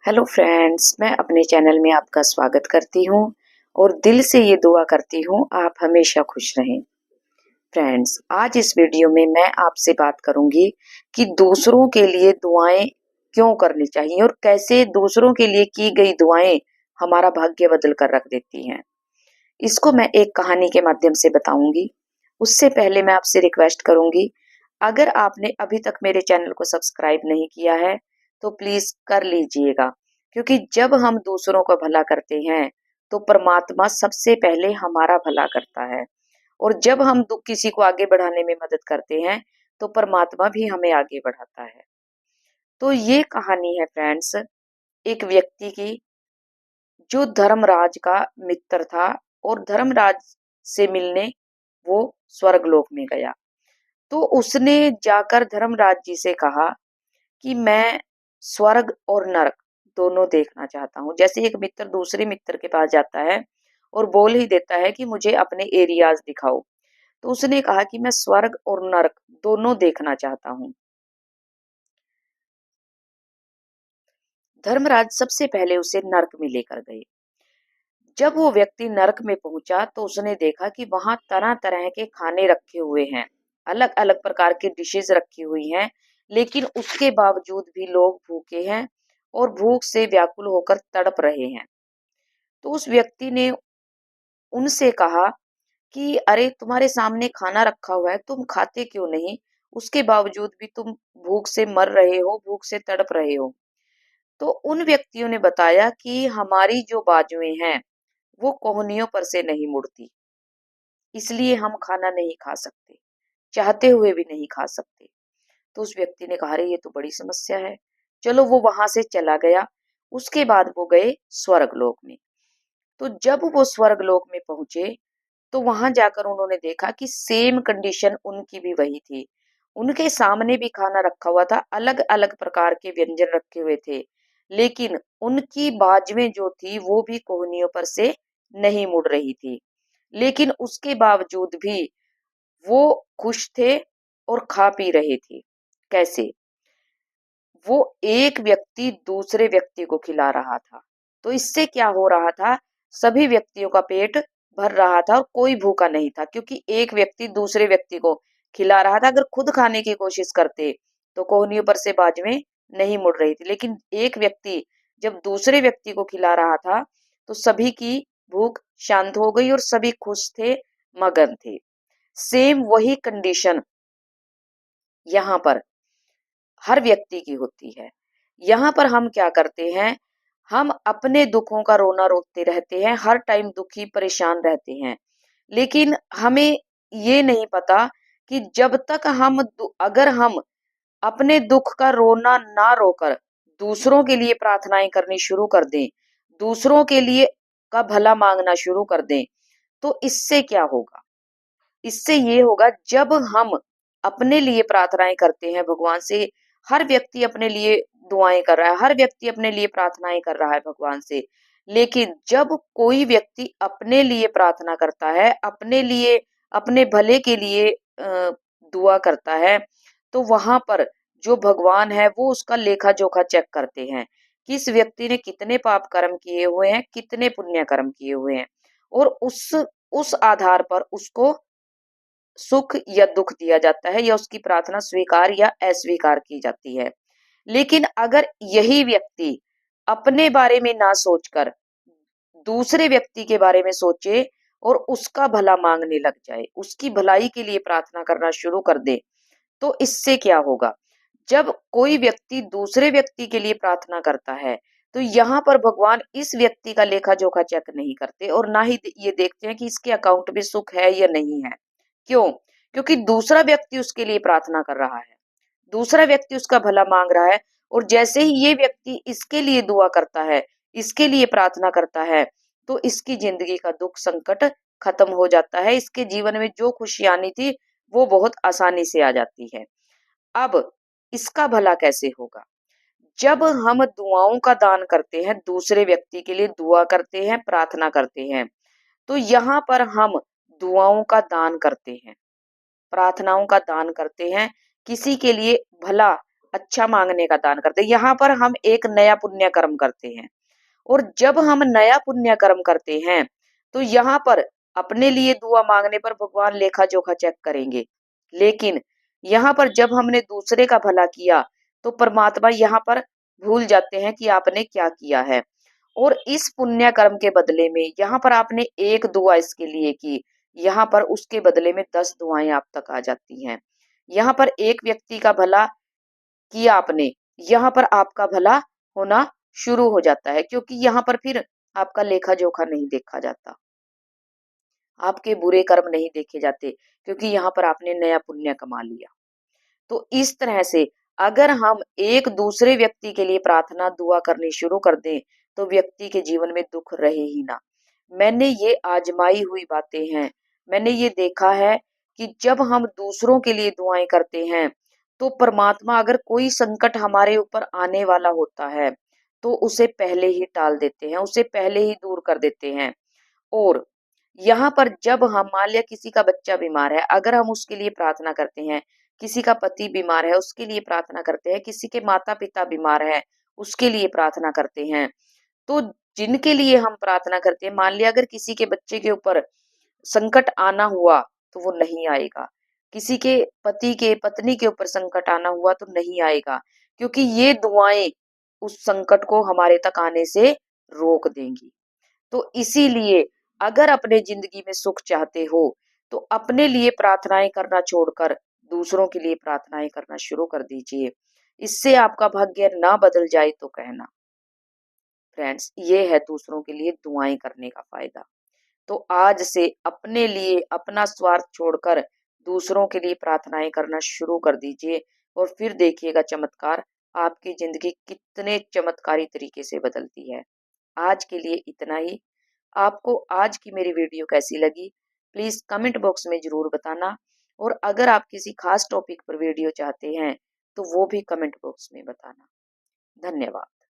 Hello friends, मैं अपने channel में आपका स्वागत करती हूँ और दिल से ये दुआ करती हूँ आप हमेशा खुश रहें। फ्रेंड्स, आज इस वीडियो में मैं आपसे बात करूंगी कि दूसरों के लिए दुआएं क्यों करनी चाहिए और कैसे दूसरों के लिए की गई दुआएं हमारा भाग्य बदल कर रख देती हैं। इसको मैं एक कहानी के माध्यम से बताऊंगी। उससे पहले मैं आपसे रिक्वेस्ट करूंगी, अगर आपने अभी तक मेरे चैनल को सब्सक्राइब नहीं किया है तो प्लीज कर लीजिएगा, क्योंकि जब हम दूसरों का भला करते हैं तो परमात्मा सबसे पहले हमारा भला करता है, और जब हम किसी को आगे बढ़ाने में मदद करते हैं तो परमात्मा भी हमें आगे बढ़ाता है। तो ये कहानी है फ्रेंड्स, एक व्यक्ति की जो धर्मराज का मित्र था और धर्मराज से मिलने वो स्वर्गलोक में गया। तो उसने जाकर धर्मराज जी से कहा कि मैं स्वर्ग और नरक दोनों देखना चाहता हूँ। जैसे एक मित्र दूसरे मित्र के पास जाता है और बोल ही देता है कि मुझे अपने एरियाज दिखाओ, तो उसने कहा कि मैं स्वर्ग और नरक दोनों देखना चाहता हूँ। धर्मराज सबसे पहले उसे नरक में लेकर गए। जब वो व्यक्ति नरक में पहुंचा तो उसने देखा कि वहां तरह तरह के खाने रखे हुए हैं, अलग अलग प्रकार की डिशेज रखी हुई हैं, लेकिन उसके बावजूद भी लोग भूखे हैं और भूख से व्याकुल होकर तड़प रहे हैं। तो उस व्यक्ति ने उनसे कहा कि अरे, तुम्हारे सामने खाना रखा हुआ है, तुम खाते क्यों नहीं? उसके बावजूद भी तुम भूख से मर रहे हो, भूख से तड़प रहे हो। तो उन व्यक्तियों ने बताया कि हमारी जो बाजुएं हैं वो कोहनियों पर से नहीं मुड़ती, इसलिए हम खाना नहीं खा सकते, चाहते हुए भी नहीं खा सकते। तो उस व्यक्ति ने कहा, अरे ये तो बड़ी समस्या है। चलो, वो वहां से चला गया। उसके बाद वो गए स्वर्गलोक में। तो जब वो स्वर्गलोक में पहुंचे तो वहां जाकर उन्होंने देखा कि सेम कंडीशन उनकी भी वही थी। उनके सामने भी खाना रखा हुआ था, अलग अलग प्रकार के व्यंजन रखे हुए थे, लेकिन उनकी बाजुएं जो थी वो भी कोहनियों पर से नहीं मुड़ रही थी। लेकिन उसके बावजूद भी वो खुश थे और खा पी रहे थे। कैसे? वो एक व्यक्ति दूसरे व्यक्ति को खिला रहा था। तो इससे क्या हो रहा था, सभी व्यक्तियों का पेट भर रहा था और कोई भूखा नहीं था, क्योंकि एक व्यक्ति दूसरे व्यक्ति को खिला रहा था। अगर खुद खाने की कोशिश करते तो कोहनियों पर से बाजुएं नहीं मुड़ रही थी, लेकिन एक व्यक्ति जब दूसरे व्यक्ति को खिला रहा था तो सभी की भूख शांत हो गई और सभी खुश थे, मगन थे। सेम वही कंडीशन यहाँ पर हर व्यक्ति की होती है। यहाँ पर हम क्या करते हैं, हम अपने दुखों का रोना रोते रहते हैं, हर टाइम दुखी परेशान रहते हैं, लेकिन हमें ये नहीं पता कि जब तक अगर हम अपने दुख का रोना ना रोकर दूसरों के लिए प्रार्थनाएं करनी शुरू कर दें, दूसरों के लिए का भला मांगना शुरू कर दें, तो इससे क्या होगा? इससे ये होगा, जब हम अपने लिए प्रार्थनाएं करते हैं भगवान से, हर व्यक्ति अपने लिए दुआएं कर रहा है, हर व्यक्ति अपने लिए प्रार्थनाएं कर रहा है भगवान से, लेकिन जब कोई व्यक्ति अपने लिए प्रार्थना करता है, अपने लिए, अपने भले के लिए दुआ करता है, तो वहां पर जो भगवान है वो उसका लेखा जोखा चेक करते हैं कि इस व्यक्ति ने कितने पाप कर्म किए हुए हैं, कितने पुण्य कर्म किए हुए हैं, और उस आधार पर उसको सुख या दुख दिया जाता है, या उसकी प्रार्थना स्वीकार या अस्वीकार की जाती है। लेकिन अगर यही व्यक्ति अपने बारे में ना सोचकर दूसरे व्यक्ति के बारे में सोचे और उसका भला मांगने लग जाए, उसकी भलाई के लिए प्रार्थना करना शुरू कर दे, तो इससे क्या होगा? जब कोई व्यक्ति दूसरे व्यक्ति के लिए प्रार्थना करता है तो यहाँ पर भगवान इस व्यक्ति का लेखा जोखा चेक नहीं करते और ना ही ये देखते हैं कि इसके अकाउंट में सुख है या नहीं है। क्यों? क्योंकि दूसरा व्यक्ति उसके लिए प्रार्थना कर रहा है, दूसरा व्यक्ति उसका भला मांग रहा है, और जैसे ही ये व्यक्ति इसके लिए दुआ करता है, इसके लिए प्रार्थना करता है, तो इसकी जिंदगी का दुख संकट खत्म हो जाता है। इसके जीवन में जो खुशी आनी थी वो बहुत आसानी से आ जाती है। अब इसका भला कैसे होगा? जब हम दुआओं का दान करते हैं, दूसरे व्यक्ति के लिए दुआ करते हैं, प्रार्थना करते हैं, तो यहाँ पर हम दुआओं का दान करते हैं, प्रार्थनाओं का दान करते हैं, किसी के लिए भला अच्छा मांगने का दान करते हैं। यहाँ पर हम एक नया पुण्य कर्म करते हैं, और जब हम नया पुण्य कर्म करते हैं तो यहाँ पर अपने लिए दुआ मांगने पर भगवान लेखा जोखा चेक करेंगे। लेकिन यहाँ पर जब हमने दूसरे का भला किया तो परमात्मा यहाँ पर भूल जाते हैं कि आपने क्या किया है। और इस पुण्य कर्म के बदले में यहाँ पर आपने एक दुआ इसके लिए की, यहाँ पर उसके बदले में 10 दुआएं आप तक आ जाती हैं। यहाँ पर एक व्यक्ति का भला किया आपने, यहाँ पर आपका भला होना शुरू हो जाता है, क्योंकि यहाँ पर फिर आपका लेखा जोखा नहीं देखा जाता, आपके बुरे कर्म नहीं देखे जाते, क्योंकि यहाँ पर आपने नया पुण्य कमा लिया। तो इस तरह से अगर हम एक दूसरे व्यक्ति के लिए प्रार्थना दुआ करनी शुरू कर दें तो व्यक्ति के जीवन में दुख रहे ही ना। मैंने ये आजमाई हुई बातें हैं। मैंने ये देखा है कि जब हम दूसरों के लिए दुआएं करते हैं तो परमात्मा अगर कोई संकट हमारे ऊपर आने वाला होता है तो उसे पहले ही टाल देते हैं, उसे पहले ही दूर कर देते हैं। और यहाँ पर जब हम मान लिया किसी का बच्चा बीमार है, अगर हम उसके लिए प्रार्थना करते हैं, किसी का पति बीमार है उसके लिए प्रार्थना करते हैं, किसी के माता पिता बीमार है उसके लिए प्रार्थना करते हैं, तो जिनके लिए हम प्रार्थना करते हैं, मान लिया अगर किसी के बच्चे के ऊपर संकट आना हुआ तो वो नहीं आएगा, किसी के पति के पत्नी के ऊपर संकट आना हुआ तो नहीं आएगा, क्योंकि ये दुआएं उस संकट को हमारे तक आने से रोक देंगी। तो इसीलिए अगर अपने जिंदगी में सुख चाहते हो तो अपने लिए प्रार्थनाएं करना छोड़कर दूसरों के लिए प्रार्थनाएं करना शुरू कर दीजिए। इससे आपका भाग्य ना बदल जाए तो कहना। फ्रेंड्स, ये है दूसरों के लिए दुआएं करने का फायदा। तो आज से अपने लिए अपना स्वार्थ छोड़कर दूसरों के लिए प्रार्थनाएं करना शुरू कर दीजिए, और फिर देखिएगा चमत्कार, आपकी जिंदगी कितने चमत्कारी तरीके से बदलती है। आज के लिए इतना ही। आपको आज की मेरी वीडियो कैसी लगी प्लीज कमेंट बॉक्स में जरूर बताना, और अगर आप किसी खास टॉपिक पर वीडियो चाहते हैं तो वो भी कमेंट बॉक्स में बताना। धन्यवाद।